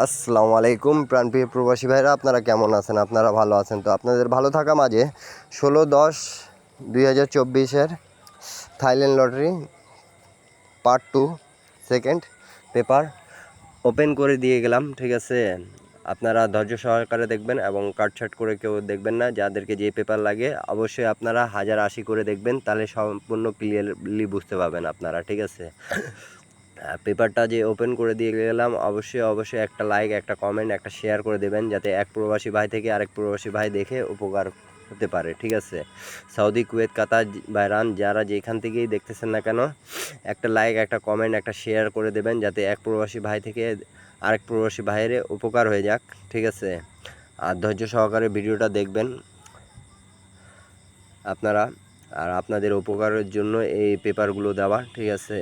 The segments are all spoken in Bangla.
আসসালামু আলাইকুম প্রাণপ্রিয় প্রবাসী ভাইরা, আপনারা কেমন আছেন? আপনারা ভালো আছেন তো? আপনাদের ভালো থাকা মাঝে 16/10/2024 Thailand lottery part 2 second paper open করে দিয়ে গেলাম। ঠিক আছে, আপনারা ধৈর্য সহকারে দেখবেন এবং কাটছাট করে কেউ দেখবেন না। যাদেরকে যে পেপার লাগে অবশ্যই আপনারা 1080 করে দেখবেন, তাহলে সম্পূর্ণ ক্লিয়ারলি বুঝতে পারবেন আপনারা। ঠিক আছে, পেপারটা যে ওপেন করে দিয়ে গেলাম, অবশ্যই একটা লাইক, একটা কমেন্ট, একটা শেয়ার করে দেবেন, যাতে এক প্রবাসী ভাই থেকে আরেক প্রবাসী ভাই দেখে উপকার হতে পারে। ঠিক আছে, সৌদি, কুয়েত, কাতার, বাহরাইন যারা যেখান থেকেই দেখতেছেন না কেন, একটা লাইক, একটা কমেন্ট, একটা শেয়ার করে দেবেন, যাতে এক প্রবাসী ভাই থেকে আরেক প্রবাসী ভাইয়ের উপকার হয়ে যাক। ঠিক আছে, আর ধৈর্য সহকারে ভিডিওটা দেখবেন আপনারা, আর আপনাদের উপকারের জন্য এই পেপারগুলো দেওয়া। ঠিক আছে,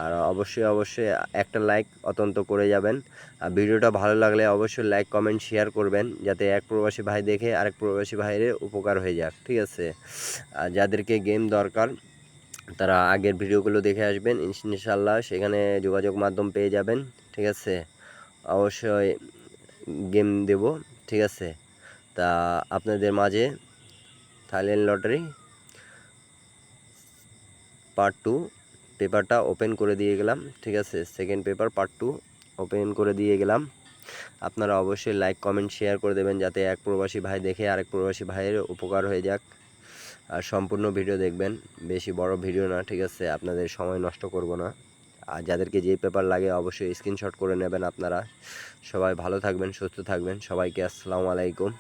আর অবশ্যই একটা লাইক অত্যন্ত করে যাবেন। আর ভিডিওটা ভালো লাগলে অবশ্যই লাইক, কমেন্ট, শেয়ার করবেন, যাতে এক প্রবাসী ভাই দেখে আরেক প্রবাসী ভাইয়ের উপকার হয়ে যাক। ঠিক আছে, আর যাদেরকে গেম দরকার তারা আগের ভিডিওগুলো দেখে আসবেন, ইনশাল্লাহ সেখানে যোগাযোগ মাধ্যম পেয়ে যাবেন। ঠিক আছে, অবশ্যই গেম দেব। ঠিক আছে, তা আপনাদের মাঝে থাইল্যান্ড লটারি পার্ট 2 পেপারটা ওপেন করে দিয়ে গেলাম। ঠিক আছে, সেকেন্ড পেপার পার্ট 2 ওপেন করে দিয়ে গেলাম। আপনারা অবশ্যই লাইক, কমেন্ট, শেয়ার করে দেবেন, যাতে এক প্রবাসী ভাই দেখে আরেক প্রবাসী ভাইয়ের উপকার হয়ে যাক। আর সম্পূর্ণ ভিডিও দেখবেন, বেশি বড় ভিডিও না। ঠিক আছে, আপনাদের সময় নষ্ট করব না। আর যাদেরকে যে পেপার লাগে অবশ্যই স্ক্রিনশট করে নেবেন আপনারা। সবাই ভালো থাকবেন, সুস্থ থাকবেন। সবাইকে আসসালামু আলাইকুম।